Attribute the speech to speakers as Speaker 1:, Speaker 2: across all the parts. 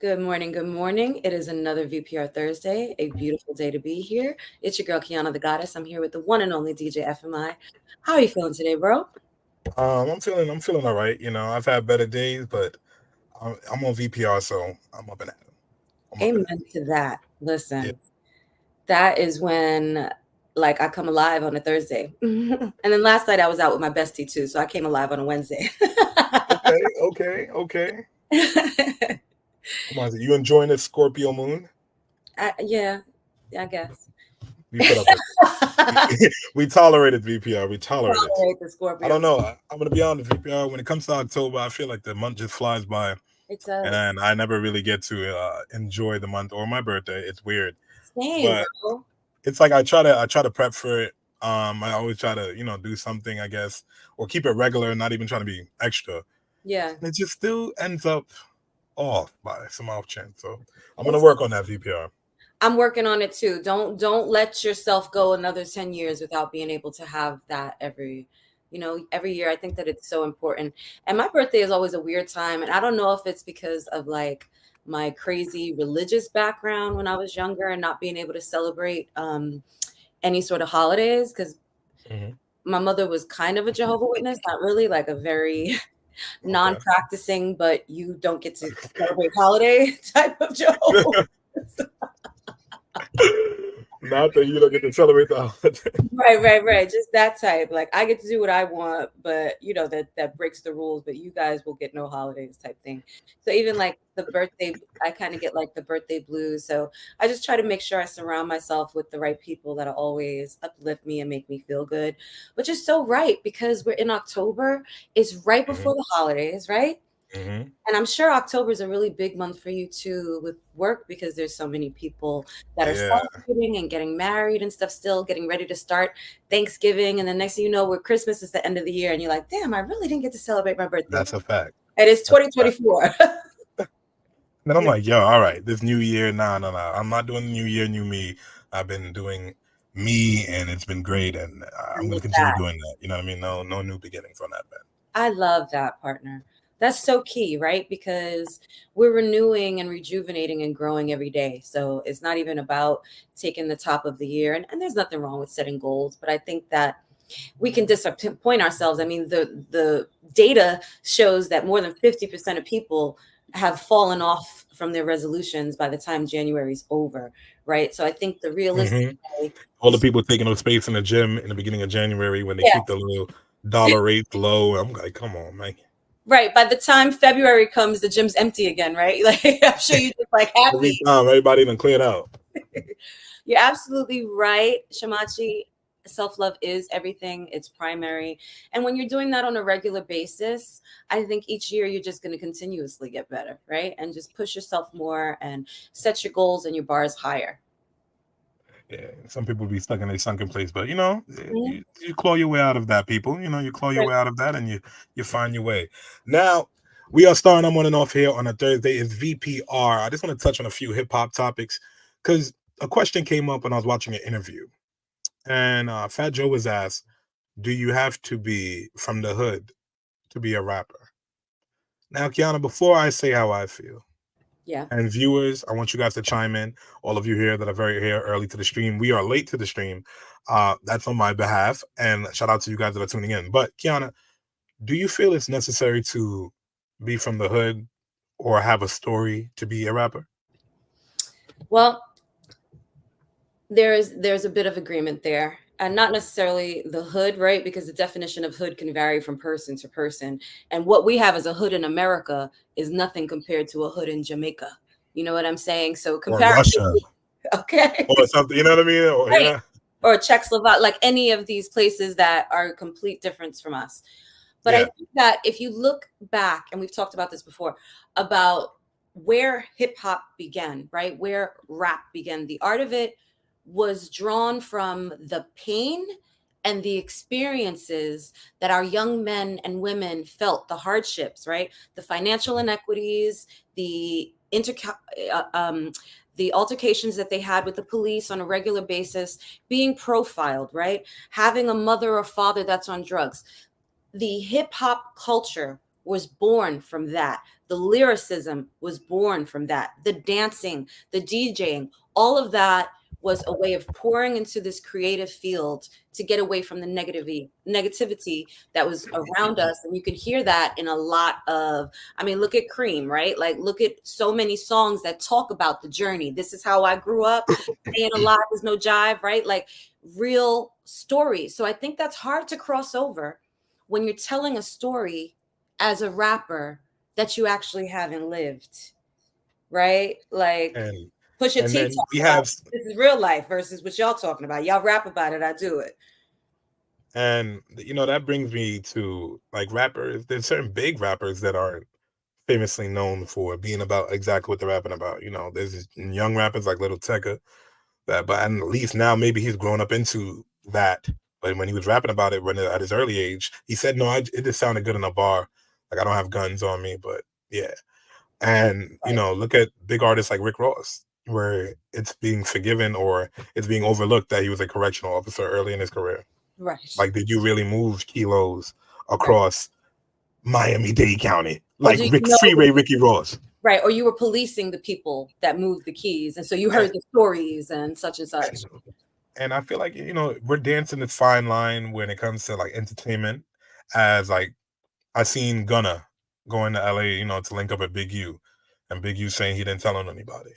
Speaker 1: Good morning. Good morning. It is another VPR Thursday, a beautiful day to be here. It's your girl, Kiana the Goddess. I'm here with the one and only DJ FMI. How are you feeling today, bro?
Speaker 2: I'm feeling all right. I've had better days, but I'm on VPR, so I'm up and at 'em. I'm up and at
Speaker 1: Amen
Speaker 2: 'em.
Speaker 1: to that.
Speaker 2: Yeah.
Speaker 1: Listen, that is when like I come alive on a Thursday. And then last night I was out with my bestie too, so I came alive on a Wednesday.
Speaker 2: Okay. Come on, you enjoying this Scorpio moon?
Speaker 1: Yeah, I guess.
Speaker 2: We put up with it. We tolerated VPR. We tolerate it.
Speaker 1: Tolerate the
Speaker 2: I
Speaker 1: Scorpio.
Speaker 2: don't know. I'm gonna be honest, VPR. When it comes to October, I feel like the month just flies by,
Speaker 1: It does.
Speaker 2: and I never really get to enjoy the month or my birthday. It's weird,
Speaker 1: Same,
Speaker 2: but
Speaker 1: bro.
Speaker 2: it's like I try to prep for it. I always try to do something, I guess, or keep it regular, not even trying to be extra.
Speaker 1: Yeah.
Speaker 2: And it just still ends up off by some off chance. So I'm gonna
Speaker 1: It's
Speaker 2: work on that VPR.
Speaker 1: I'm working on it too. Don't let yourself go another 10 years without being able to have that every year. I think that it's so important. And my birthday is always a weird time. And I don't know if it's because of like my crazy religious background when I was younger and not being able to celebrate any sort of holidays. Because
Speaker 2: Hmm.
Speaker 1: my mother was kind of a Jehovah Witness, not really like a very
Speaker 2: Okay.
Speaker 1: non-practicing, but you don't get to celebrate holiday type of Jehovah.
Speaker 2: Not that you don't get to celebrate the holiday.
Speaker 1: Right. Just that type. Like I get to do what I want, but that breaks the rules, but you guys will get no holidays type thing. So even like the birthday, I kind of get like the birthday blues. So I just try to make sure I surround myself with the right people that'll always uplift me and make me feel good. Which is so right because we're in October. It's right
Speaker 2: Hmm.
Speaker 1: before the holidays, right?
Speaker 2: Hmm.
Speaker 1: And I'm sure October is a really big month for you too with work because there's so many people that are
Speaker 2: Yeah,
Speaker 1: celebrating and getting married and stuff still, getting ready to start Thanksgiving. And then next thing you know, we're Christmas is the end of the year. And you're like, damn, I really didn't get to celebrate my birthday.
Speaker 2: that's a fact.
Speaker 1: And it's
Speaker 2: That's a fact.
Speaker 1: 2024.
Speaker 2: Then I'm like, yo, all right, this new year, nah, nah, nah. I'm not doing the new year, new me. I've been doing me, and it's been great, and
Speaker 1: I
Speaker 2: I'm gonna
Speaker 1: love
Speaker 2: continue
Speaker 1: that.
Speaker 2: doing that. You know what I mean? No new beginnings on that, man.
Speaker 1: I love that, partner. That's so key, right? Because we're renewing and rejuvenating and growing every day. So it's not even about taking the top of the year. And there's nothing wrong with setting goals, but I think that we can disappoint ourselves. I mean, the data shows that more than 50% of people have fallen off from their resolutions by the time January is over, right? So I think the realistic
Speaker 2: Hmm.
Speaker 1: way
Speaker 2: All the
Speaker 1: is,
Speaker 2: people taking up space in the gym in the beginning of January when they
Speaker 1: yeah,
Speaker 2: keep the little dollar rates low. I'm like, come on, man.
Speaker 1: right. By the time February comes, the gym's empty again, right? Like I'm sure you're just like
Speaker 2: Every
Speaker 1: happy.
Speaker 2: time everybody done cleared out.
Speaker 1: You're absolutely right, Shamachi. Self love is everything, it's primary. And when you're doing that on a regular basis, I think each year you're just going to continuously get better, right? And just push yourself more and set your goals and your bars higher.
Speaker 2: Yeah, some people be stuck in a sunken place, but
Speaker 1: Mhm.
Speaker 2: you claw your way out of that. People, you claw your
Speaker 1: Right.
Speaker 2: way out of that, and you find your way. Now we are starting. I'm on and off here on a Thursday. Is VPR. I just want to touch on a few hip hop topics because a question came up when I was watching an interview, and Fat Joe was asked, "Do you have to be from the hood to be a rapper?" Now, Kiana, before I say how I feel.
Speaker 1: Yeah.
Speaker 2: And viewers, I want you guys to chime in. All of you here that are very here early to the stream. We are late to the stream. That's on my behalf. And shout out to you guys that are tuning in. But Kiana, do you feel it's necessary to be from the hood or have a story to be a rapper?
Speaker 1: Well, there's a bit of agreement there. And not necessarily the hood, right? Because the definition of hood can vary from person to person. And what we have as a hood in America is nothing compared to a hood in Jamaica. You know what I'm saying? So
Speaker 2: Or Russia
Speaker 1: comparatively, okay.
Speaker 2: or something, you know what I mean? Or
Speaker 1: Right. Or Czechoslovakia, like any of these places that are a complete difference from us. But I
Speaker 2: yeah.
Speaker 1: think that if you look back, and we've talked about this before, about where hip hop began, right? Where rap began, the art of it was drawn from the pain and the experiences that our young men and women felt, the hardships, right? The financial inequities, uh, um, the altercations that they had with the police on a regular basis, being profiled, right? Having a mother or father that's on drugs. The hip hop culture was born from that. The lyricism was born from that. The dancing, the DJing, all of that was a way of pouring into this creative field to get away from the negativity that was around us. And you can hear that in a lot of, I mean, look at Cream, right? Like, look at so many songs that talk about the journey. This is how I grew up. Staying alive is no jive, right? Like, real stories. So I think that's hard to cross over when you're telling a story as a rapper that you actually haven't lived, right? Like,
Speaker 2: and
Speaker 1: Pusha
Speaker 2: and
Speaker 1: T
Speaker 2: then
Speaker 1: talks
Speaker 2: we
Speaker 1: about
Speaker 2: have,
Speaker 1: this is real life versus what y'all talking about. Y'all rap about it, I do it.
Speaker 2: and that brings me to like rappers. There's certain big rappers that aren't famously known for being about exactly what they're rapping about. There's these young rappers like Little Tecca but at least now maybe he's grown up into that. But when he was rapping about it at his early age, he said, "No, it just sounded good in a bar. Like I don't have guns on me, but yeah." And
Speaker 1: Right.
Speaker 2: look at big artists like Rick Ross, where it's being forgiven or it's being overlooked that he was a correctional officer early in his career.
Speaker 1: Right.
Speaker 2: Like, did you really move kilos
Speaker 1: Right.
Speaker 2: across Miami-Dade County?
Speaker 1: Or
Speaker 2: Like
Speaker 1: do you
Speaker 2: Free Ricky Ross.
Speaker 1: right, or you were policing the people that moved the keys, and so you
Speaker 2: And,
Speaker 1: heard the stories and such and such.
Speaker 2: and I feel like we're dancing this fine line when it comes to like entertainment. As like I seen Gunna going to LA, to link up with Big U, and Big U saying he didn't tell on anybody.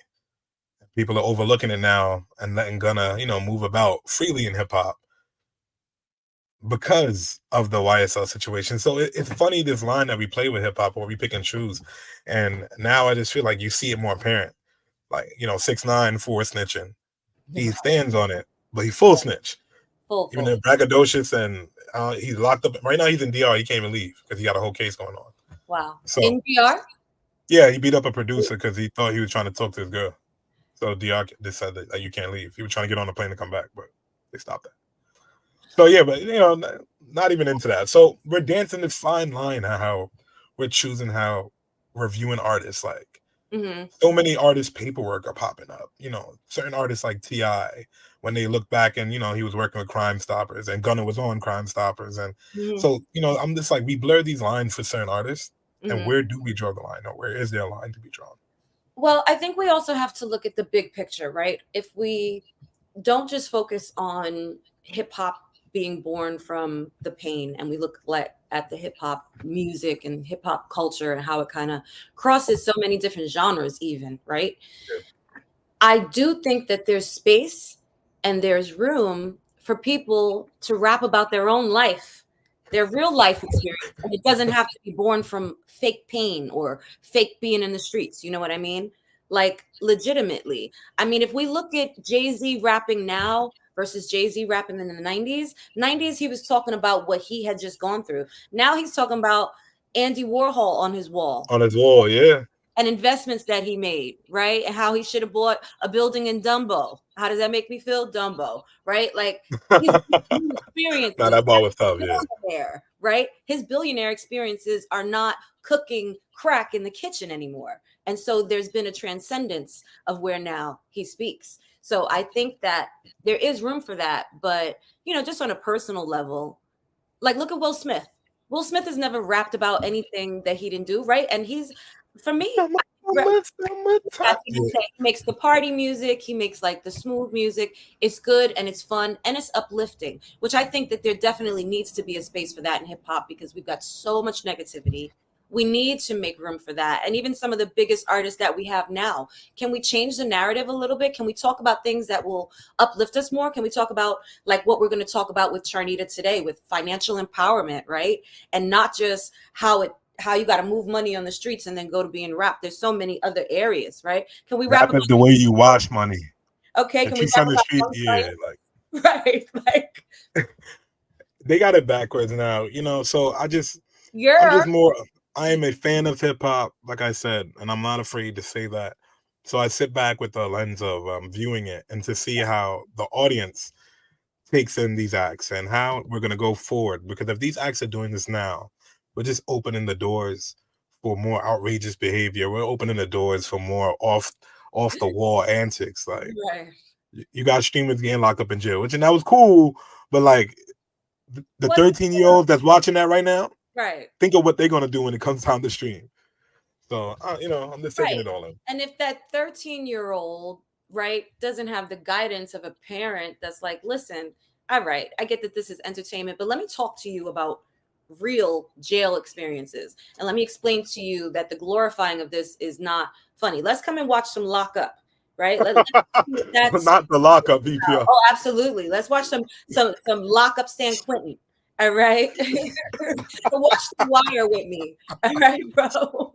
Speaker 2: People are overlooking it now and letting Gunna, move about freely in hip hop because of the YSL situation. So it's funny, this line that we play with hip hop, where we pick and choose. And now I just feel like you see it more apparent. Like, 6ix9ine for snitching. He stands on it, but he full snitch. Even though braggadocious, and he's locked up. Right now he's in DR. He can't even leave because he got a whole case going on.
Speaker 1: Wow.
Speaker 2: So
Speaker 1: In DR?
Speaker 2: yeah, he beat up a producer because he thought he was trying to talk to his girl. So DR decided that you can't leave. He was trying to get on the plane to come back, but they stopped that. So yeah, but not even into that. So we're dancing this fine line how we're choosing how we're viewing artists. Like, so many artists' paperwork are popping up. Certain artists like T.I., when they look back and he was working with Crime Stoppers, and Gunna was on Crime Stoppers, and so I'm just like, we blur these lines for certain artists, and where do we draw the line, or where is there a line to be drawn?
Speaker 1: Well, I think we also have to look at the big picture, right? If we don't just focus on hip hop being born from the pain, and we look at the hip hop music and hip hop culture and how it kind of crosses so many different genres, even, right?
Speaker 2: Yeah.
Speaker 1: I do think that there's space and there's room for people to rap about their own life, their real life experience. And it doesn't have to be born from fake pain or fake being in the streets. You know what I mean? Like, legitimately. I mean, if we look at Jay-Z rapping now versus Jay-Z rapping in the 90s, he was talking about what he had just gone through. Now he's talking about Andy Warhol on his wall.
Speaker 2: On his wall, yeah.
Speaker 1: And investments that he made, right? And how he should have bought a building in Dumbo. How does that make me feel? Dumbo, right? Like, his experiences,
Speaker 2: Nah, that bar was tough,
Speaker 1: yeah. Right? His billionaire experiences are not cooking crack in the kitchen anymore. And so there's been a transcendence of where now he speaks. So I think that there is room for that. But, just on a personal level, like, look at Will Smith. Will Smith has never rapped about anything that he didn't do, right? And he's, for me, he makes the party music. He makes like the smooth music. It's good and it's fun and it's uplifting, which I think that there definitely needs to be a space for that in hip hop, because we've got so much negativity. We need to make room for that. And even some of the biggest artists that we have now, can we change the narrative a little bit? Can we talk about things that will uplift us more? Can we talk about like what we're going to talk about with Charnita today, with financial empowerment, right? And not just how you got to move money on the streets and then go to being rap. There's so many other areas, right? Can we rap
Speaker 2: is the way you wash money?
Speaker 1: Okay, can we rap about
Speaker 2: street? Yeah,
Speaker 1: like right, like
Speaker 2: they got it backwards now, So I'm just more. I am a fan of hip hop, like I said, and I'm not afraid to say that. So I sit back with the lens of viewing it and to see how the audience takes in these acts and how we're going to go forward. Because if these acts are doing this now, we're just opening the doors for more outrageous behavior. We're opening the doors for more off the wall antics. Like, you got streamers getting locked up in jail, and that was cool. But like the 13-year-old that's watching that right now,
Speaker 1: Right.
Speaker 2: Think of what they're gonna do when it comes down the stream. So I'm just taking
Speaker 1: Right.
Speaker 2: it all in.
Speaker 1: And if that 13-year-old, right, doesn't have the guidance of a parent that's like, listen, all right, I get that this is entertainment, but let me talk to you about real jail experiences. And let me explain to you that the glorifying of this is not funny. Let's come and watch some Lock Up, right? That's
Speaker 2: Not the lockup VPR.
Speaker 1: oh, absolutely. Let's watch some Lock Up San Quentin. All right. Watch The Wire with me. All right, bro.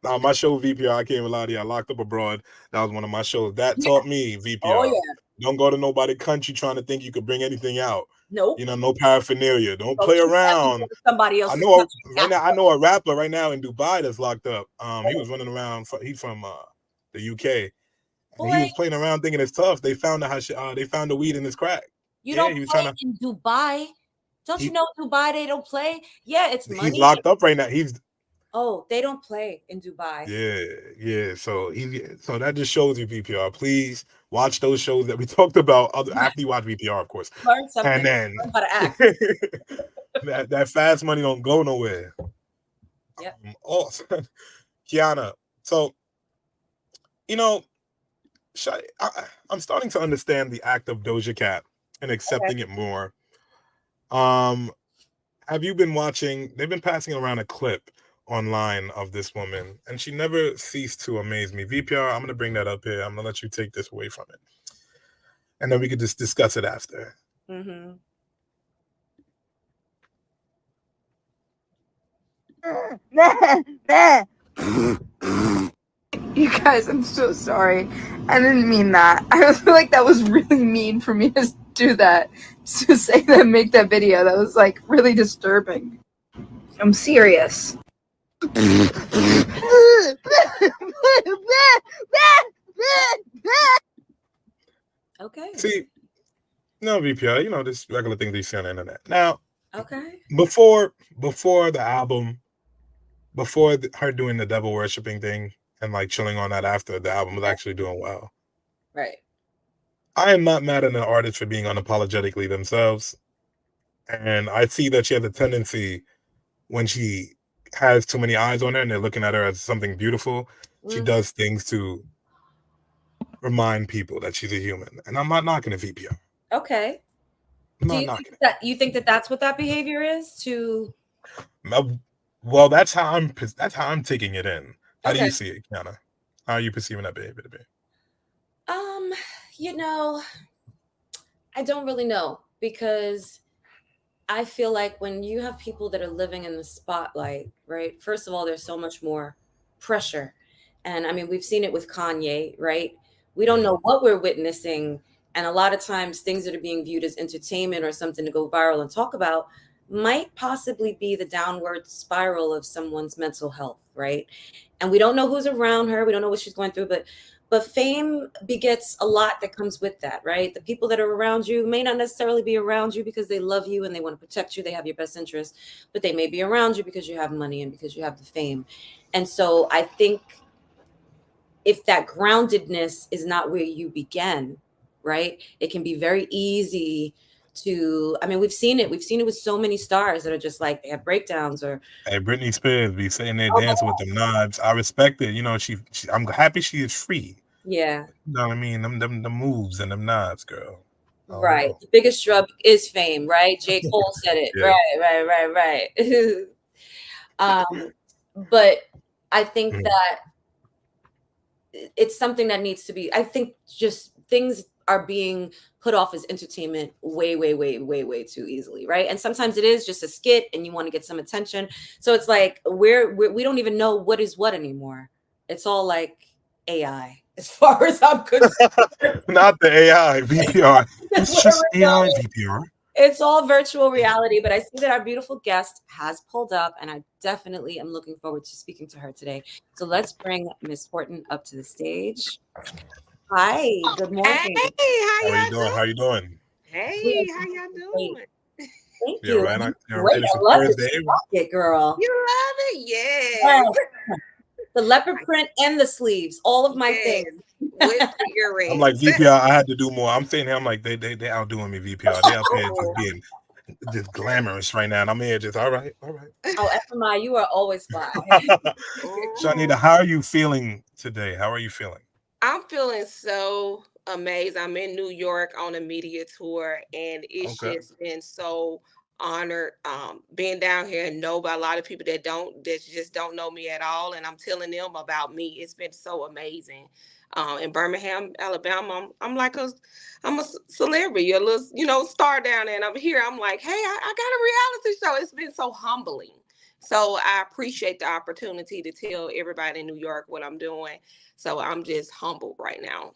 Speaker 2: Now, my show VPR, I can't even lie to you. I Locked Up Abroad. That was one of my shows. That taught me VPR.
Speaker 1: Oh, yeah.
Speaker 2: Don't go to nobody country trying to think you could bring anything out.
Speaker 1: Nope.
Speaker 2: No paraphernalia. Don't play around.
Speaker 1: Somebody else.
Speaker 2: I know a rapper right now in Dubai that's locked up. He was running around. He's from the UK. And he was playing around thinking it's tough. They found out they found the weed in his crack.
Speaker 1: You don't play in Dubai. Don't you know Dubai they don't play? Yeah, it's money.
Speaker 2: He's locked up right now.
Speaker 1: Oh, they don't play in Dubai.
Speaker 2: Yeah. So that just shows you VPR. Please watch those shows that we talked about. After you watch VPR, of course.
Speaker 1: Learn something.
Speaker 2: And then
Speaker 1: learn how to act.
Speaker 2: that fast money don't go nowhere.
Speaker 1: Yep.
Speaker 2: Awesome. Kiana. So, I'm starting to understand the act of Doja Cat and accepting it more. Have you been watching? They've been passing around a clip online of this woman, and she never ceased to amaze me. VPR, I'm going to bring that up here. I'm going to let you take this away from it, and then we could just discuss it after.
Speaker 1: Mm-hmm.
Speaker 3: You guys, I'm so sorry. I didn't mean that. I feel like that was really mean for me to do that. To say that, make that video. That was like really disturbing. I'm serious.
Speaker 1: Okay.
Speaker 2: See, no VPR, this regular thing they see on the internet. Now,
Speaker 1: okay.
Speaker 2: Before the album, her doing the devil worshiping thing and like chilling on that after the album was actually doing well.
Speaker 1: Right.
Speaker 2: I am not mad at an artist for being unapologetically themselves. And I see that she has a tendency when she has too many eyes on her and they're looking at her as something beautiful, she does things to remind people that she's a human. And I'm not knocking a VPR.
Speaker 1: Okay.
Speaker 2: Do
Speaker 1: you think that that's what that behavior is?
Speaker 2: Well, that's how I'm taking it in. How do you see it, Kiana? How are you perceiving that behavior to be?
Speaker 1: I don't really know, because I feel like when you have people that are living in the spotlight, right? First of all, there's so much more pressure. And I mean, we've seen it with Kanye, right? We don't know what we're witnessing. And a lot of times things that are being viewed as entertainment or something to go viral and talk about might possibly be the downward spiral of someone's mental health, right? And we don't know who's around her. We don't know what she's going through, but fame begets a lot that comes with that, right? The people that are around you may not necessarily be around you because they love you and they want to protect you. They have your best interest, but they may be around you because you have money and because you have the fame. And so I think if that groundedness is not where you begin, right, it can be very easy to, I mean, we've seen it with so many stars that are just like, they have breakdowns. Or
Speaker 2: hey, Britney Spears be sitting there dancing with them knives. I respect it. I'm happy she is free.
Speaker 1: Yeah.
Speaker 2: You know what I mean? Them moves and them knives, girl.
Speaker 1: Right. The biggest drug is fame, right? J. Cole said it. Yeah. Right. But I think that it's something that needs to be, I think just things are being put off as entertainment way too easily, right? And sometimes it is just a skit and you want to get some attention. So it's like we don't even know what is what anymore. It's all like AI, as far as I'm concerned.
Speaker 2: Not the AI VPR. It's just AI VPR.
Speaker 1: It's all virtual reality, but I see that our beautiful guest has pulled up, and I definitely am looking forward to speaking to her today. So let's bring Miss Horton up to the stage. Hi, good morning.
Speaker 3: Hey,
Speaker 2: how you doing?
Speaker 3: Hey, how y'all doing?
Speaker 1: Thank you.
Speaker 2: Right.
Speaker 1: Great. I love it, girl.
Speaker 3: You love it? Yeah.
Speaker 1: The leopard print and the sleeves, all of my things.
Speaker 3: With earrings.
Speaker 2: I'm like, VPR, I had to do more. I'm sitting here, I'm like, they outdoing me, VPR. They up here just being just glamorous right now. And I'm here just all right.
Speaker 1: Oh, FMI, you are always fly.
Speaker 2: Charnita, how are you feeling today? How are you feeling?
Speaker 4: I'm feeling so amazed. I'm in New York on a media tour, and it's
Speaker 2: Okay.
Speaker 4: just been so honored being down here and know about a lot of people that just don't know me at all, and I'm telling them about me. It's been so amazing. In Birmingham, Alabama, I'm a celebrity, a little star down there, and I'm here. I'm like, hey, I got a reality show. It's been so humbling. So I appreciate the opportunity to tell everybody in New York what I'm doing. So I'm just humbled right now.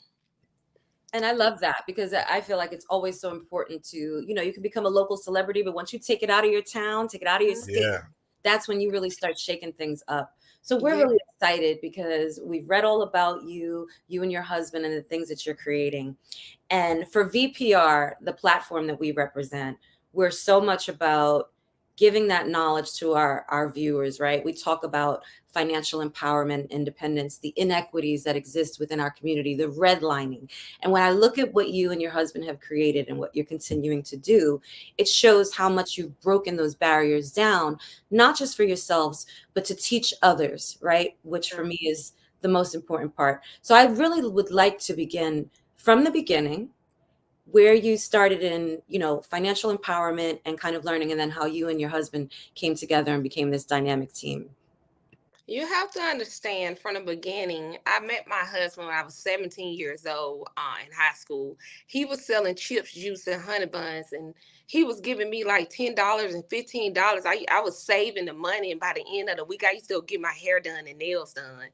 Speaker 1: And I love that because I feel like it's always so important to, you can become a local celebrity, but once you take it out of your town, take it out of your state,
Speaker 2: Yeah.
Speaker 1: that's when you really start shaking things up. So we're
Speaker 4: Yeah.
Speaker 1: really excited because we've read all about you and your husband and the things that you're creating. And for VPR, the platform that we represent, we're so much about giving that knowledge to our viewers, right? We talk about financial empowerment, independence, the inequities that exist within our community, the redlining. And when I look at what you and your husband have created and what you're continuing to do, it shows how much you've broken those barriers down, not just for yourselves, but to teach others, right? Which for me is the most important part. So I really would like to begin from the beginning, where you started in, financial empowerment and kind of learning, and then how you and your husband came together and became this dynamic team.
Speaker 4: You have to understand from the beginning, I met my husband when I was 17 years old in high school. He was selling chips, juice, and honey buns, and he was giving me like $10 and $15. I was saving the money, and by the end of the week, I used to get my hair done and nails done.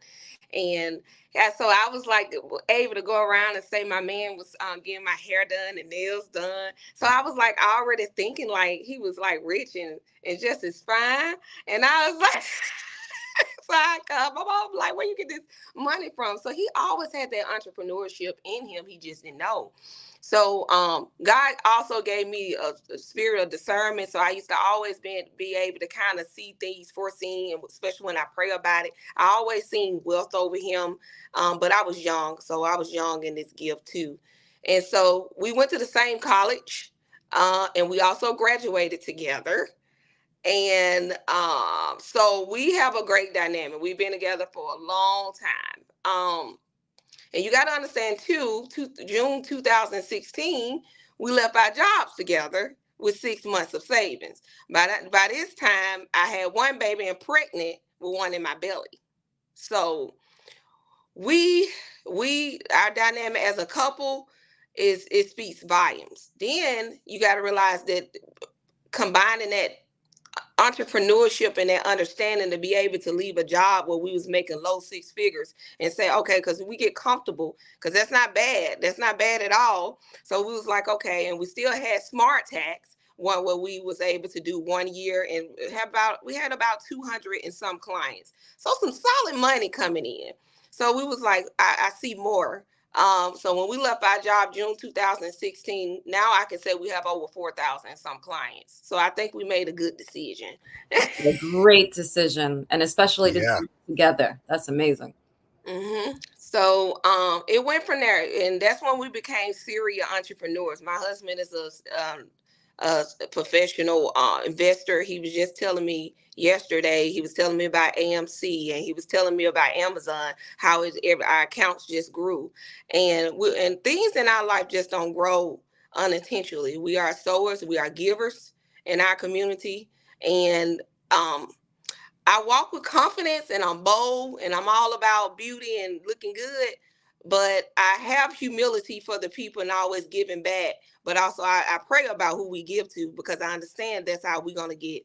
Speaker 4: And yeah, so I was like able to go around and say my man was getting my hair done and nails done. So I was like already thinking like he was like rich and just as fine. And I was like, so my mom was like, where you get this money from? So he always had that entrepreneurship in him. He just didn't know. So God also gave me a spirit of discernment. So I used to always be able to kind of see things foreseen, and especially when I pray about it. I always seen wealth over him, but I was young. So I was young in this gift too. And so we went to the same college, and we also graduated together. And so we have a great dynamic. We've been together for a long time. And you got to understand too, June 2016, we left our jobs together with 6 months of savings. By this time, I had one baby and pregnant with one in my belly. So we our dynamic as a couple is it speaks volumes. Then you got to realize that combining that entrepreneurship and that understanding to be able to leave a job where we was making low six figures and say, okay, because we get comfortable, because that's not bad. That's not bad at all. So we was like, okay, and we still had smart tax, one where we was able to do 1 year and we had about 200 and some clients. So some solid money coming in. So we was like, I see more. So when we left our job June 2016, now I can say we have over 4,000 some clients. So I think we made a good decision.
Speaker 1: A great decision, and especially to do it together. That's amazing.
Speaker 4: Mm-hmm. So it went from there, and that's when we became serial entrepreneurs. My husband is a professional investor. He was just telling me yesterday. He was telling me about AMC, and he was telling me about Amazon. How our accounts just grew, and things in our life just don't grow unintentionally. We are sowers. We are givers in our community, and I walk with confidence, and I'm bold, and I'm all about beauty and looking good. But I have humility for the people and always giving back. But also I pray about who we give to, because I understand that's how we're gonna get,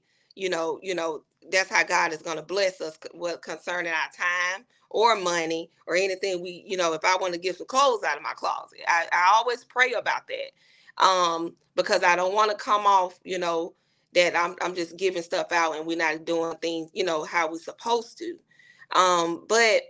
Speaker 4: that's how God is gonna bless us concerning our time or money or anything. If I want to get some clothes out of my closet, I always pray about that. Because I don't want to come off, that I'm just giving stuff out and we're not doing things, how we're supposed to. But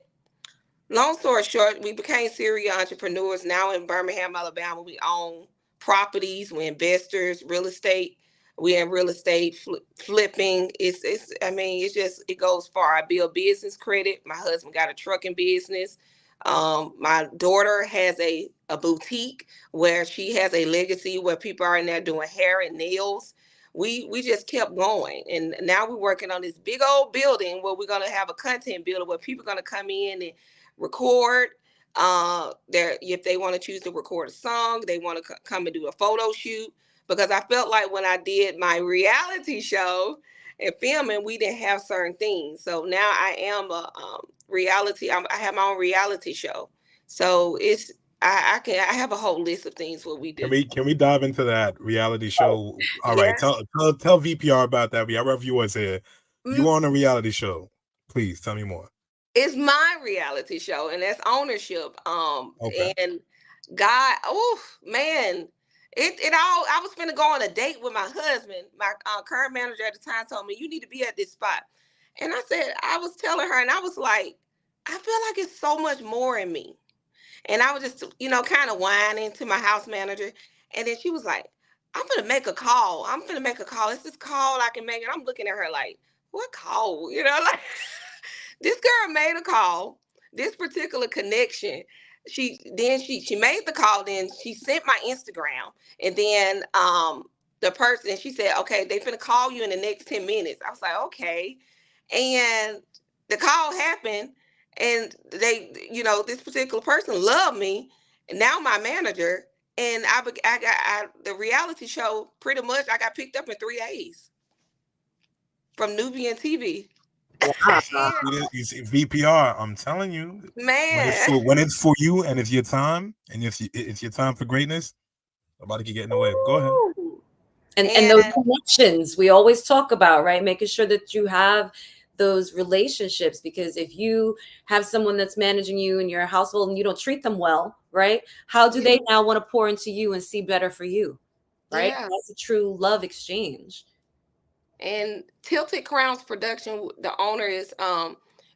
Speaker 4: long story short, we became serial entrepreneurs. Now in Birmingham, Alabama, we own properties, we're investors, real estate. We're in real estate flipping. It goes far. I build business credit. My husband got a trucking business. My daughter has a boutique where she has a legacy where people are in there doing hair and nails. we just kept going. And now we're working on this big old building where we're going to have a content builder where people are going to come in and record. If they want to choose to record a song, they want to come and do a photo shoot. Because I felt like when I did my reality show and filming, we didn't have certain things. So now I am a reality. I have my own reality show. So it's I have a whole list of things what we do.
Speaker 2: Can we dive into that reality show? All right,
Speaker 4: Yes.
Speaker 2: tell VPR about that. We have our viewers here. You
Speaker 4: Mm,
Speaker 2: on a reality show? Please tell me more.
Speaker 4: It's my reality show, and that's ownership.
Speaker 2: Okay.
Speaker 4: And God, oh man, it all. I was finna go on a date with my husband. My current manager at the time told me you need to be at this spot, and I said I was telling her, and I was like, I feel like it's so much more in me. And I was just, kind of whining to my house manager. And then she was like, I'm going to make a call. I'm going to make a call. It's this call I can make. And I'm looking at her like, what call? Like this girl made a call, this particular connection. She made the call. Then she sent my Instagram. And then the person, she said, okay, they finna call you in the next 10 minutes. I was like, okay. And the call happened, and they, this particular person loved me, and now my manager, and the reality show, pretty much I got picked up in 3 days from Nubian TV.
Speaker 1: Wow.
Speaker 2: You see, VPR. I'm telling you,
Speaker 4: Man,
Speaker 2: when it's for you and it's your time and it's your time for greatness, nobody can get in the way. Go ahead.
Speaker 1: And those connections we always talk about, right? Making sure that you have those relationships, because if you have someone that's managing you in your household and you don't treat them well, right? How do they now want to pour into you and see better for you, right?
Speaker 4: Yeah.
Speaker 1: That's a true love exchange.
Speaker 4: And Tilted Crowns Production, the owner is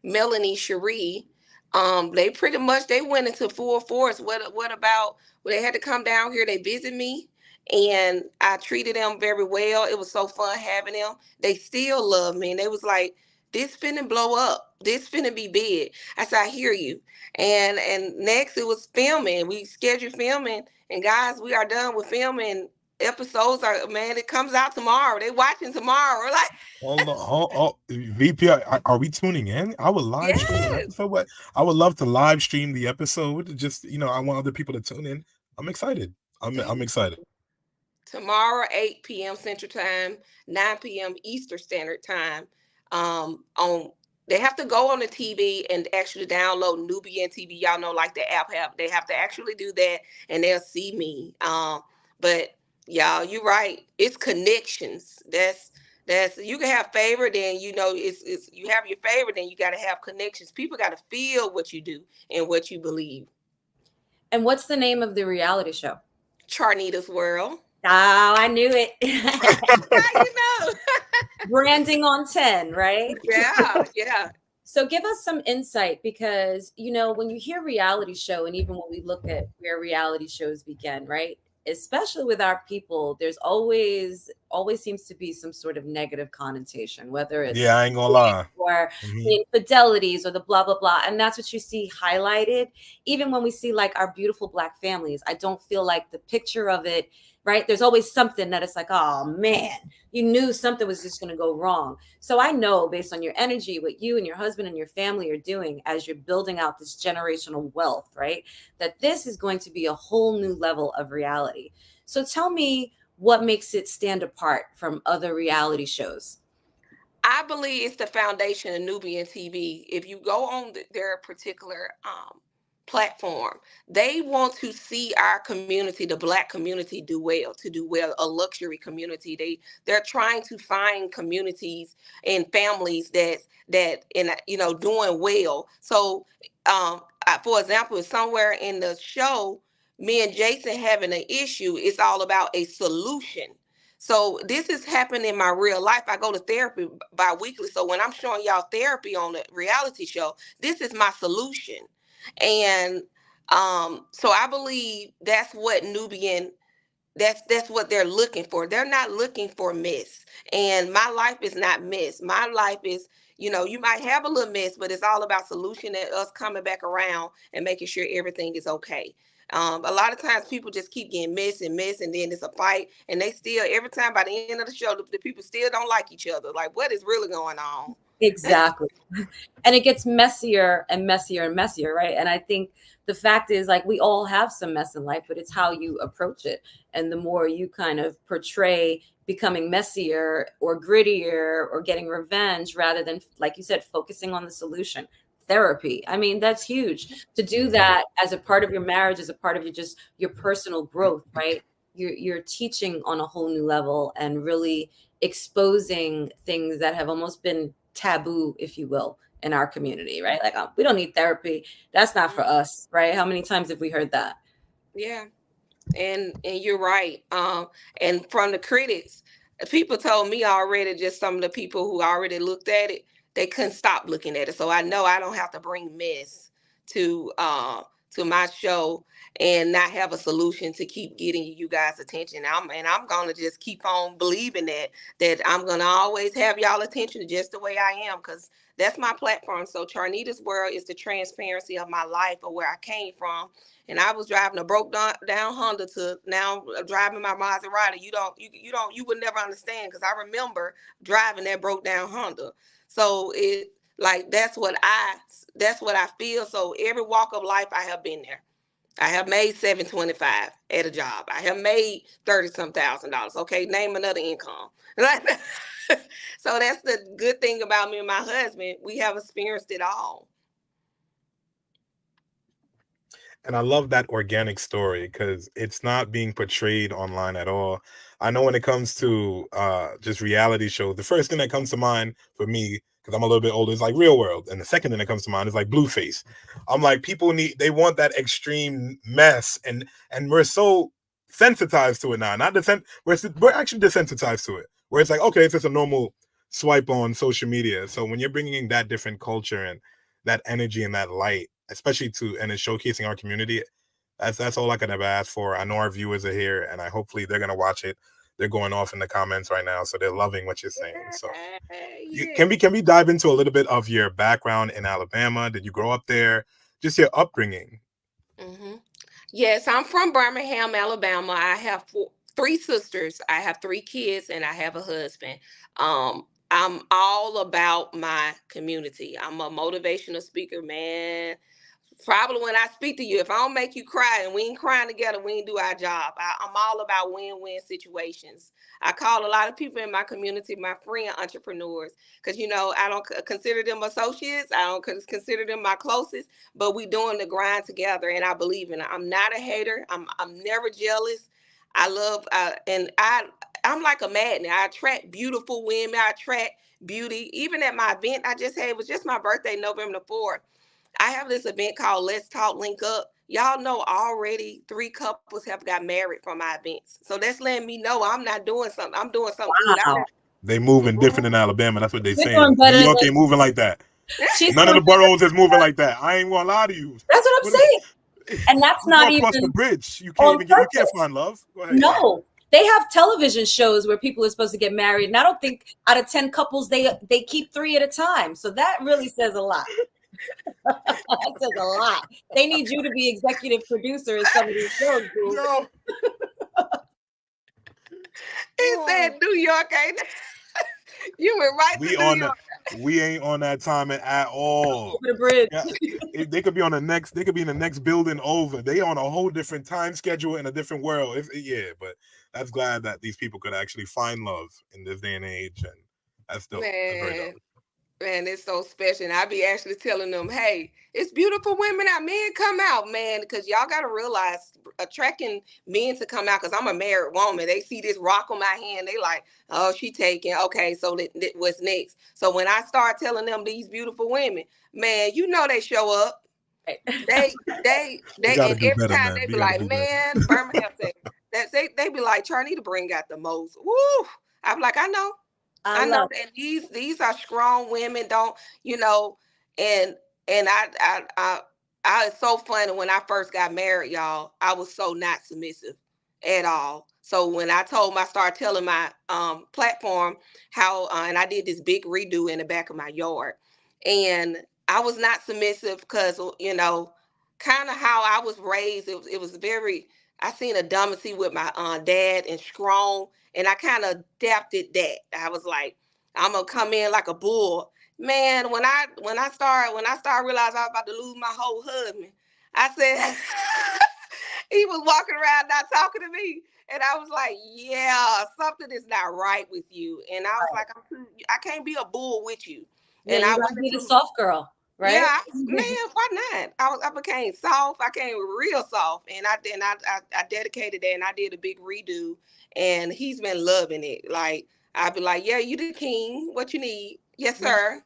Speaker 4: Melanie Cherie. They went into full force. What about when they had to come down here? They visit me, and I treated them very well. It was so fun having them. They still love me, and they was like, "This finna blow up. This finna be big." I said, "I hear you." And next it was filming. We scheduled filming, and guys, we are done with filming. Episodes it comes out tomorrow. They watching tomorrow. Like,
Speaker 2: Hold VPR, are we tuning in? I would live stream an
Speaker 4: yes.
Speaker 2: episode. I would love to live stream the episode. Just I want other people to tune in. I'm excited. I'm excited.
Speaker 4: Tomorrow, 8 p.m. Central Time, 9 p.m. Eastern Standard Time. They have to go on the TV and actually download Nubian TV. Y'all know, like the app they have to actually do that, and they'll see me. But y'all, you're right. It's connections. That's you can have favorite, then it's you have your favorite, then you got to have connections. People got to feel what you do and what you believe.
Speaker 1: And what's the name of the reality show?
Speaker 4: Charnita's World.
Speaker 1: Oh, I knew it.
Speaker 4: How you know?
Speaker 1: Branding on 10, right?
Speaker 4: Yeah.
Speaker 1: So give us some insight, because, when you hear reality show, and even when we look at where reality shows began, right? Especially with our people, there's always seems to be some sort of negative connotation, whether it's
Speaker 2: I ain't gonna lie,
Speaker 1: or the infidelities or the blah, blah, blah. And that's what you see highlighted. Even when we see like our beautiful Black families, I don't feel like the picture of it, right? There's always something that it's like, oh man, you knew something was just going to go wrong. So I know, based on your energy, what you and your husband and your family are doing as you're building out this generational wealth, right? That this is going to be a whole new level of reality. So tell me, what makes it stand apart from other reality shows?
Speaker 4: I believe it's the foundation of Nubian TV. If you go on their particular platform, they want to see our community, the Black community, do well, a luxury community. They're trying to find communities and families that doing well. So for example, somewhere in the show, me and Jason having an issue, it's all about a solution. So this is happening in my real life. I go to therapy bi-weekly. So when I'm showing y'all therapy on the reality show, this is my solution. And so I believe that's what Nubian, that's what they're looking for. They're not looking for mess. And my life is not mess. My life is You might have a little mess, but it's all about solution and us coming back around and making sure everything is okay. A lot of times people just keep getting messy and mess, and then it's a fight, and they still, every time by the end of the show, the people still don't like each other. Like, what is really going on?
Speaker 1: Exactly. And it gets messier and messier and messier, right? And I think the fact is, like, we all have some mess in life, but it's how you approach it. And the more you kind of portray becoming messier or grittier or getting revenge rather than, like you said, focusing on the solution. Therapy. I mean, that's huge. To do that as a part of your marriage, as a part of your personal growth, right? You're teaching on a whole new level and really exposing things that have almost been taboo, if you will, in our community, right? Like, oh, we don't need therapy. That's not for us, right? How many times have we heard that?
Speaker 4: Yeah. And you're right. And from the critics, people told me already, just some of the people who already looked at it, they couldn't stop looking at it. So I know I don't have to bring mess to my show and not have a solution to keep getting you guys attention. I'm gonna just keep on believing that I'm gonna always have y'all attention just the way I am, because that's my platform. So Charnita's World is the transparency of my life, or where I came from. And I was driving a broke down Honda to now driving my Maserati. You would never understand, because I remember driving that broke down Honda. So it, like, that's what I feel. So every walk of life I have been there. I have made $725 at a job. I have made $30-some thousand. Okay, name another income. So that's the good thing about me and my husband. We have experienced it all.
Speaker 2: And I love that organic story because it's not being portrayed online at all. I know when it comes to just reality shows, the first thing that comes to mind for me, because I'm a little bit older, is like Real World. And the second thing that comes to mind is like Blueface. I'm like, they want that extreme mess. And we're so sensitized to it now. We're actually desensitized to it. Where it's like, okay, it's just a normal swipe on social media. So when you're bringing that different culture and that energy and that light, especially and it's showcasing our community, that's all I can ever ask for. I know our viewers are here, and hopefully they're gonna watch it. They're going off in the comments right now, so they're loving what you're saying. So can we dive into a little bit of your background in Alabama? Did you grow up there? Just your upbringing.
Speaker 4: Mm-hmm. Yes, I'm from Birmingham, Alabama. I have three sisters. I have three kids, and I have a husband. I'm all about my community. I'm a motivational speaker, man. Probably when I speak to you, if I don't make you cry and we ain't crying together, we ain't do our job. I'm all about win-win situations. I call a lot of people in my community my friend entrepreneurs, because I don't consider them associates. I don't consider them my closest, but we doing the grind together, and I believe in it. I'm not a hater. I'm never jealous. I love I'm like a magnet. I attract beautiful women. I attract beauty. Even at my event I just had, it was just my birthday, November the 4th. I have this event called Let's Talk Link Up. Y'all know already 3 couples have got married from my events. So that's letting me know I'm not doing something. I'm doing something good.
Speaker 2: They moving different in Alabama. That's what they're saying.
Speaker 1: New
Speaker 2: York ain't moving like that. None of the boroughs is moving like that. I ain't gonna lie to you.
Speaker 1: That's what I'm saying. And that's not even
Speaker 2: across the bridge. You can't find love. Go ahead.
Speaker 1: No. They have television shows where people are supposed to get married. And I don't think out of 10 couples, they keep 3 at a time. So that really says a lot. That says a lot. They need you to be executive producer in some of these shows, dude.
Speaker 2: No.
Speaker 4: He said New York, ain't it? You went right to New York.
Speaker 2: We ain't on that timing at all.
Speaker 1: Over the bridge.
Speaker 2: Yeah, they could be on the next. They could be in the next building over. They on a whole different time schedule in a different world. But that's glad that these people could actually find love in this day and age, and that's still very dope.
Speaker 4: Man, it's so special. And I be actually telling them, hey, it's beautiful women out. Men, come out, man, because y'all got to realize attracting men to come out, because I'm a married woman. They see this rock on my hand. They like, oh, she taking. Okay, so what's next? So when I start telling them these beautiful women, man, they show up. They and every time they be like, man, Birmingham they be like, Charnita bring out the most. Woo! I'm like, I know. I know that these are strong women, and it's so funny. When I first got married, y'all, I was so not submissive at all. So when I started telling my platform how, and I did this big redo in the back of my yard, and I was not submissive because, kind of how I was raised. It was very. I seen a dominancy with my dad and strong, and I kind of adapted that. I was like, I'm gonna come in like a bull. Man, when I started realizing I was about to lose my whole husband, I said he was walking around not talking to me. And I was like, yeah, something is not right with you. And I was like, I can't be a bull with you.
Speaker 1: Yeah,
Speaker 4: And
Speaker 1: you
Speaker 4: I
Speaker 1: gotta
Speaker 4: went
Speaker 1: be the
Speaker 4: into,
Speaker 1: soft girl, right?
Speaker 4: yeah, man, why not? I became soft. I became real soft. And I dedicated that, and I did a big redo. And he's been loving it. Like, I'd be like, yeah, you the king. What you need? Yes, sir.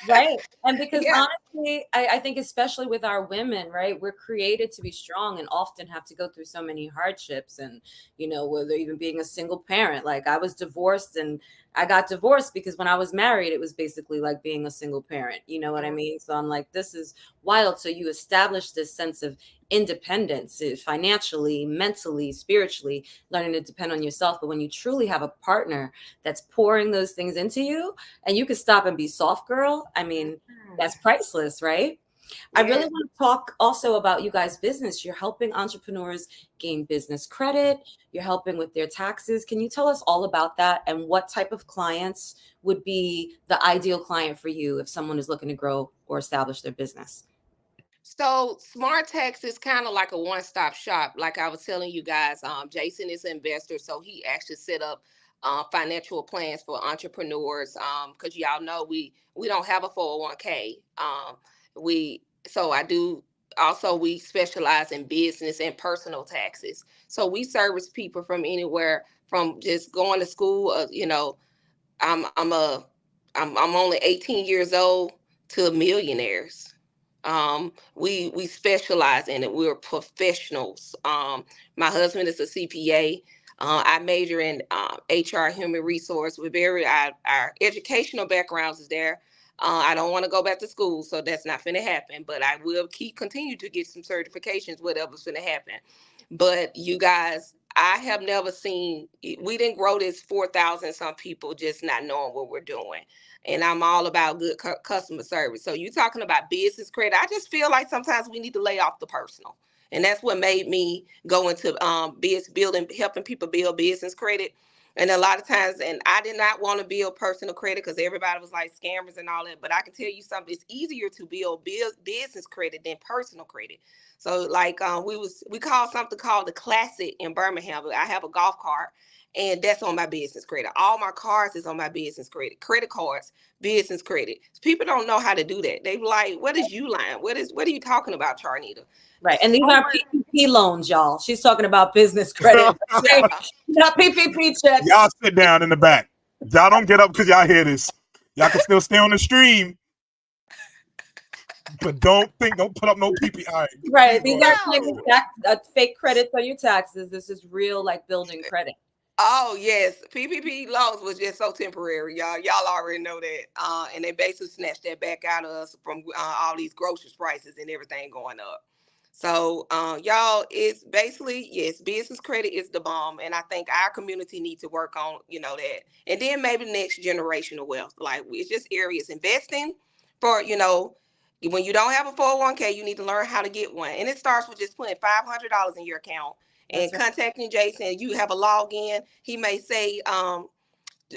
Speaker 1: Right. And because
Speaker 4: Yeah.
Speaker 1: honestly, I think especially with our women, right, we're created to be strong and often have to go through so many hardships. And, whether even being a single parent, like I was divorced and I got divorced because when I was married, it was basically like being a single parent. You know what I mean? So I'm like, this is wild. So you establish this sense of independence financially, mentally, spiritually, learning to depend on yourself. But when you truly have a partner that's pouring those things into you, and you can stop and be soft girl, I mean, that's priceless, right? I really
Speaker 4: Yes.
Speaker 1: want to talk also about you guys' business. You're helping entrepreneurs gain business credit. You're helping with their taxes. Can you tell us all about that and what type of clients would be the ideal client for you if someone is looking to grow or establish their business?
Speaker 4: So Smart Tax is kind of like a one-stop shop. Like I was telling you guys, Jason is an investor, so he actually set up financial plans for entrepreneurs. Because y'all know we don't have a 401k. We so I do also we specialize in business and personal taxes. So we service people from anywhere from just going to school. I'm a I'm only 18 years old to millionaires. We specialize in it. We're professionals. My husband is a CPA. I major in HR, human resource. Our educational backgrounds is there. I don't want to go back to school, so that's not going to happen. But I will continue to get some certifications, whatever's going to happen. But you guys, I have never seen. We didn't grow this 4,000 some people just not knowing what we're doing, and I'm all about good customer service. So you talking about business credit? I just feel like sometimes we need to lay off the personal, and that's what made me go into business building, helping people build business credit. And a lot of times, and I did not want to build personal credit because everybody was like scammers and all that. But I can tell you something: it's easier to build business credit than personal credit. So like we call something called the Classic in Birmingham. I have a golf cart, and that's on my business credit. All my cars is on my business credit cards, business credit. People don't know how to do that. They be like, what is you line? What are you talking about, Charnita?
Speaker 1: Right. And these aren't PPP loans, y'all. She's talking about business credit.
Speaker 4: Yeah.
Speaker 1: Not PPP checks.
Speaker 2: Y'all sit down in the back. Y'all don't get up because y'all hear this. Y'all can still stay on the stream, but don't put up no PPI.
Speaker 1: Right. These aren't
Speaker 4: No.
Speaker 1: like fake credits on your taxes. This is real, like building credit.
Speaker 4: Oh yes, PPP loans was just so temporary, y'all. Y'all already know that, and they basically snatched that back out of us from all these groceries prices and everything going up. So, y'all, it's basically yes, business credit is the bomb, and I think our community needs to work on that, and then maybe next generational wealth. Like it's just areas investing for when you don't have a 401k, you need to learn how to get one, and it starts with just putting $500 in your account and
Speaker 1: That's right.
Speaker 4: contacting Jason. You have a login. He may say,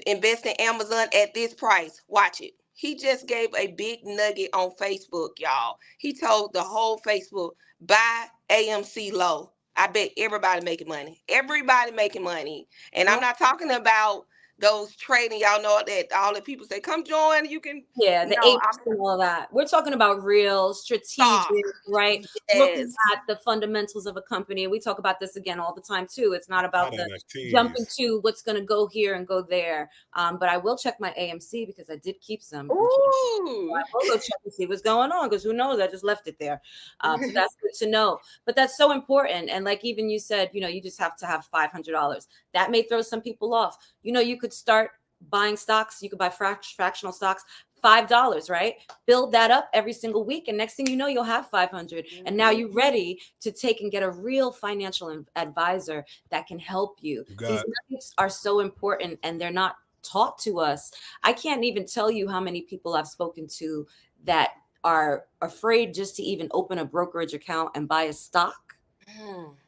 Speaker 4: invest in Amazon at this price. Watch it. He just gave a big nugget on Facebook, y'all. He told the whole Facebook, buy AMC low. I bet everybody making money. Everybody making money. And I'm
Speaker 1: Well,
Speaker 4: not talking about those trading. Y'all know that all the people say, come join. You can,
Speaker 1: yeah, the
Speaker 4: I'm
Speaker 1: apes and all that. We're talking about real strategic,
Speaker 4: stock.
Speaker 1: right? Looking
Speaker 4: Yes.
Speaker 1: at the fundamentals of a company. We talk about this again all the time too. It's not about
Speaker 2: Not
Speaker 1: the jumping
Speaker 2: NFTs.
Speaker 1: to what's going to go here and go there. But I will check my AMC because I did keep some.
Speaker 4: Ooh.
Speaker 1: I will go check and see what's going on because who knows? I just left it there. So that's good to know. But that's so important. And like even you said, you just have to have $500. That may throw some people off. You could start buying stocks. You could buy fractional stocks. $5, right? Build that up every single week. And next thing you know, you'll have 500. And now you're ready to take and get a real financial advisor that can help you. These nuggets are so important and they're not taught to us. I can't even tell you how many people I've spoken to that are afraid just to even open a brokerage account and buy a stock.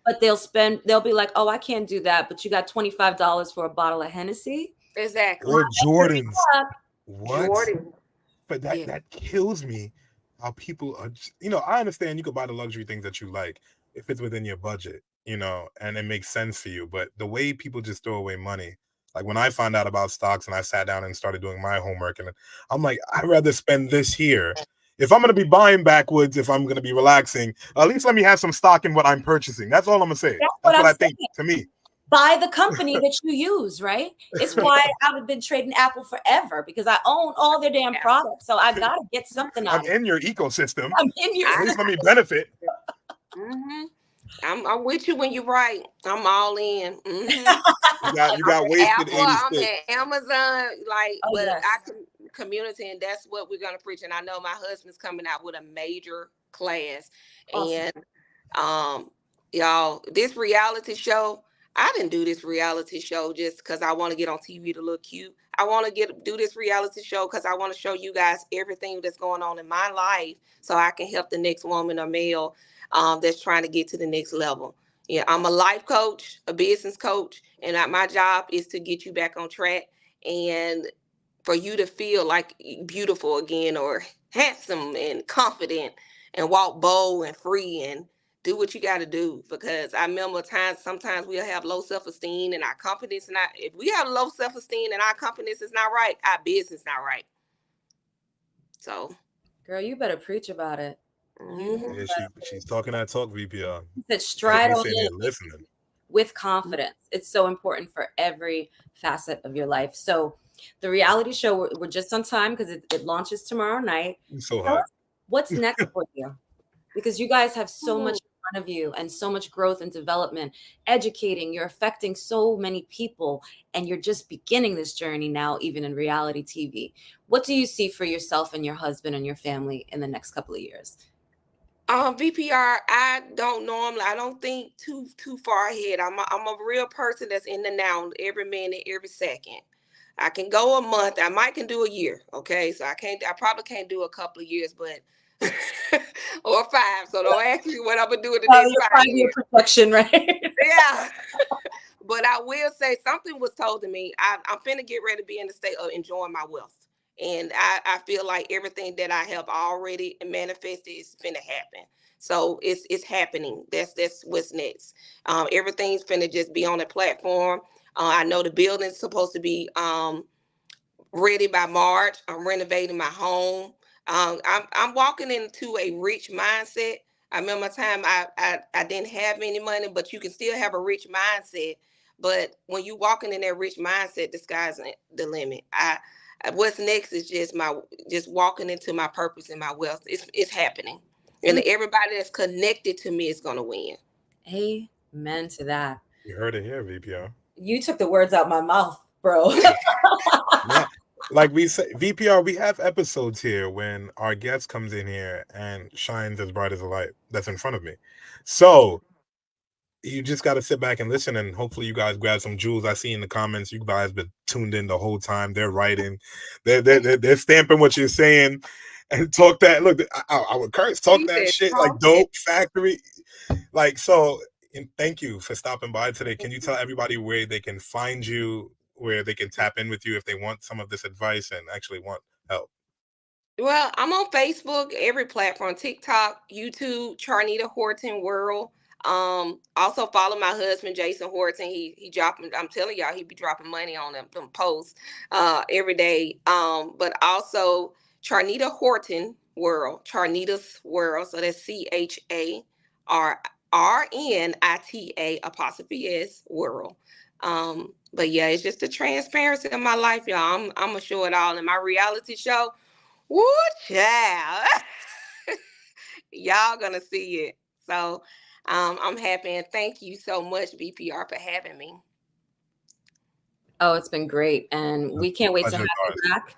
Speaker 1: But they'll be like, oh, I can't do that. But you got $25 for a bottle of Hennessy.
Speaker 4: Exactly.
Speaker 2: Or Jordans. What?
Speaker 4: Jordan.
Speaker 2: But that kills me. How people are, I understand you could buy the luxury things that you like if it's within your budget, and it makes sense for you. But the way people just throw away money, like when I found out about stocks and I sat down and started doing my homework, and I'm like, I'd rather spend this here. If I'm going to be buying backwoods, if I'm going to be relaxing, at least let me have some stock in what I'm purchasing. That's all I'm going to say. That's what I think to me.
Speaker 1: Buy the company that you use, right? It's why I've been trading Apple forever, because I own all their damn products. So I got to get something out of it.
Speaker 2: I'm in your ecosystem.
Speaker 1: I'm in your
Speaker 2: At least let me benefit.
Speaker 4: I'm with you when you're right. I'm all in.
Speaker 2: You got wasted
Speaker 4: Apple,
Speaker 2: 86.
Speaker 4: I'm at Amazon, but
Speaker 1: yes.
Speaker 4: I can community, and that's what we're gonna preach. And I know my husband's coming out with a major class.
Speaker 1: Awesome.
Speaker 4: And y'all, this reality show, I didn't do this reality show just because I want to get on TV to look cute. I want to do this reality show because I want to show you guys everything that's going on in my life so I can help the next woman or male that's trying to get to the next level. Yeah, I'm a life coach, a business coach, and my job is to get you back on track and for you to feel like beautiful again, or handsome and confident, and walk bold and free and do what you got to do. Because I remember sometimes we'll have low self-esteem and our confidence if we have low self-esteem and our confidence is not right, our business not right. So,
Speaker 1: girl, you better preach about it.
Speaker 2: Yeah, she's talking that talk, VPR.
Speaker 1: That stride on
Speaker 2: it listening
Speaker 1: with confidence. It's so important for every facet of your life. So the reality show, we're just on time because it launches tomorrow night.
Speaker 2: So hot.
Speaker 1: What's next for you? Because you guys have so much in front of you and so much growth and development, educating, you're affecting so many people, and you're just beginning this journey now, even in reality TV. What do you see for yourself and your husband and your family in the next couple of years?
Speaker 4: VPR, I don't think too far ahead. I'm a real person that's in the now, every minute, every second. I can go a month. I might can do a year. Okay. So I probably can't do a couple of years, but or 5. So don't ask me what I'm gonna do in the next 5 years.
Speaker 1: Protection, right?
Speaker 4: Yeah. But I will say something was told to me. I'm finna get ready to be in the state of enjoying my wealth. And I feel like everything that I have already manifested is finna happen. So it's happening. That's what's next. Everything's finna just be on the platform. I know the building's supposed to be ready by March. I'm renovating my home. I'm walking into a rich mindset. I remember a time I didn't have any money, but you can still have a rich mindset. But when you walking in that rich mindset, the sky's the limit. What's next is just walking into my purpose and my wealth. It's happening. And everybody that's connected to me is going to win.
Speaker 1: Amen to that.
Speaker 2: You heard it here, VPR.
Speaker 1: You took the words out my mouth, bro.
Speaker 2: Yeah. Like we say, VPR, we have episodes here when our guest comes in here and shines as bright as a light that's in front of me. So you just got to sit back and listen, and hopefully you guys grab some jewels. I see in the comments you guys been tuned in the whole time. They're writing, they're stamping what you're saying, and talk that. Look, I would curse, talk that shit like dope factory, like so. And thank you for stopping by today. Can you tell everybody where they can find you, where they can tap in with you if they want some of this advice and actually want help?
Speaker 4: Well, I'm on Facebook, every platform, TikTok, YouTube, Charnita Horton World. Also follow my husband, Jason Horton. He dropping, I'm telling y'all, he be dropping money on them posts every day. But also Charnita Horton World, Charnita's World. So that's CHARNITA_S World. But yeah, it's just the transparency of my life, y'all. I'm gonna show it all in my reality show. Woo, child. Y'all gonna see it. So I'm happy, and thank you so much, VPR, for having me.
Speaker 1: Oh, it's been great, and we can't wait to have you back.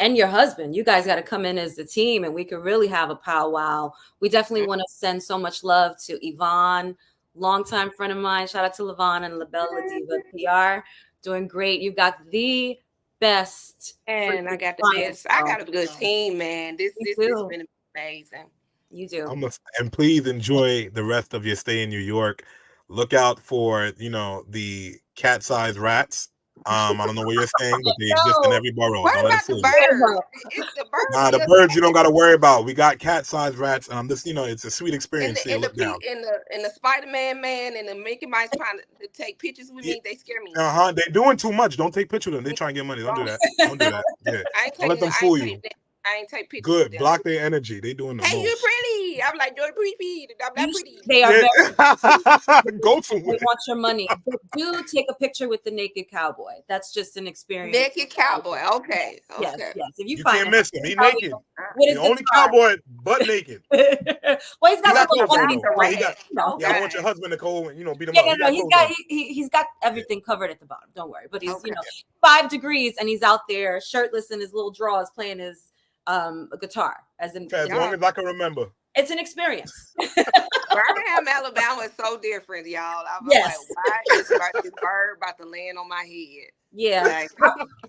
Speaker 1: and your husband. You guys got to come in as the team and we could really have a powwow. We definitely want to send so much love to Yvonne, longtime friend of mine. Shout out to Levon and LaBella Diva PR. Doing great. You've got the best.
Speaker 4: And I
Speaker 1: freaking
Speaker 4: got the
Speaker 1: clients,
Speaker 4: best. I
Speaker 1: girl.
Speaker 4: got a good team, man. This
Speaker 1: You
Speaker 4: has
Speaker 1: do.
Speaker 4: been amazing.
Speaker 1: You do.
Speaker 2: And please enjoy the rest of your stay in New York. Look out for, the cat-sized rats. I don't know where you're staying, but they exist in every borough.
Speaker 4: What
Speaker 2: Don't let it
Speaker 4: about
Speaker 2: fool
Speaker 4: the
Speaker 2: you.
Speaker 4: birds? It's the birds.
Speaker 2: Nah, the birds you don't got to worry about. We got cat-sized rats, and it's a sweet experience to look down.
Speaker 4: And the Spider-Man man and the Mickey Mouse trying to take pictures with me, they scare me.
Speaker 2: They're doing too much. Don't take pictures of them. They try and get money. Don't do that. Don't do that. Yeah. Don't let them fool you.
Speaker 4: I ain't take pictures.
Speaker 2: Good. Block their energy. They doing the
Speaker 4: Hey,
Speaker 2: most.
Speaker 4: you're pretty. I'm like, you're pretty. I'm not pretty.
Speaker 1: They are very
Speaker 2: Go to
Speaker 1: they want your money. But do take a picture with the naked cowboy. That's just an experience.
Speaker 4: Naked cowboy. Okay.
Speaker 1: Yes. If
Speaker 2: You
Speaker 1: find
Speaker 2: can't miss him. He's naked.
Speaker 1: With
Speaker 2: The only cowboy but naked.
Speaker 1: Well, he's got some funny
Speaker 2: I want your husband to go and beat him up.
Speaker 1: No, he's got everything covered at the bottom. Don't worry. But he's 5 degrees and he's out there shirtless in his little drawers playing his guitar. As long
Speaker 2: as I can remember.
Speaker 1: It's an experience.
Speaker 4: Birmingham, Alabama is so different, y'all. I'm like, why is this bird about to land on my head?
Speaker 1: Yeah.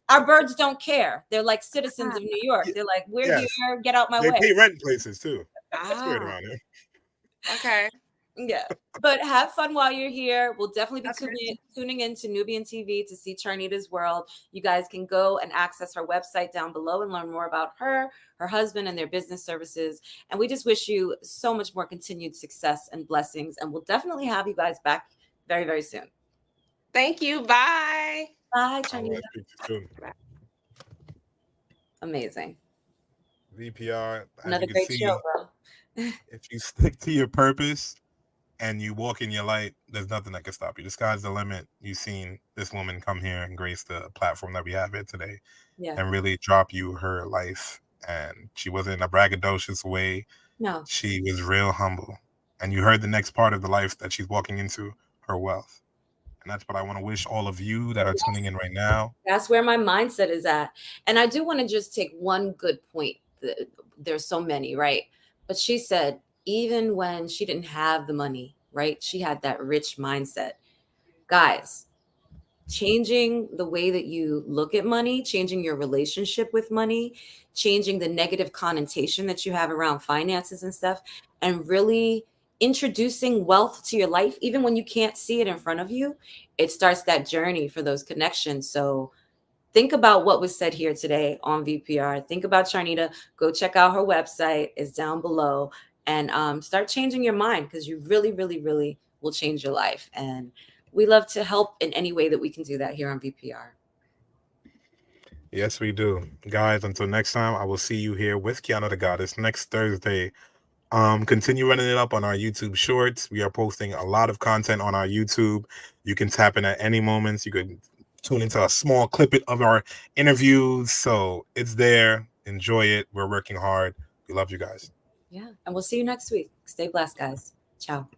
Speaker 1: Our birds don't care. They're like citizens of New York. They're like, we're here, get out my way.
Speaker 2: They pay rent in places too. That's weird around here.
Speaker 4: Okay.
Speaker 1: Yeah. But have fun while you're here. We'll definitely be tuning in to Nubian TV to see Charnita's world. You guys can go and access her website down below and learn more about her husband, and their business services. And we just wish you so much more continued success and blessings. And we'll definitely have you guys back very, very soon.
Speaker 4: Thank you. Bye.
Speaker 1: Bye, Charnita. Amazing.
Speaker 2: VPR.
Speaker 1: Another great show, bro.
Speaker 2: If you stick to your purpose and you walk in your light, there's nothing that can stop you. The sky's the limit. You've seen this woman come here and grace the platform that we have here today and really drop you her life. And she wasn't in a braggadocious way.
Speaker 1: No.
Speaker 2: She was real humble. And you heard the next part of the life that she's walking into, her wealth. And that's what I want to wish all of you that are tuning in right now.
Speaker 1: That's where my mindset is at. And I do want to just take one good point. There's so many, right? But she said, even when she didn't have the money, right? She had that rich mindset. Guys, changing the way that you look at money, changing your relationship with money, changing the negative connotation that you have around finances and stuff, and really introducing wealth to your life, even when you can't see it in front of you, it starts that journey for those connections. So think about what was said here today on VPR. Think about Charnita. Go check out her website. It's down below. And start changing your mind, because you really, really, really will change your life. And we love to help in any way that we can do that here on VPR.
Speaker 2: Yes, we do. Guys, until next time, I will see you here with Kiana the Goddess next Thursday. Continue running it up on our YouTube shorts. We are posting a lot of content on our YouTube. You can tap in at any moments. You could tune into a small clip of our interviews. So it's there. Enjoy it. We're working hard. We love you guys.
Speaker 1: Yeah. And we'll see you next week. Stay blessed, guys. Ciao.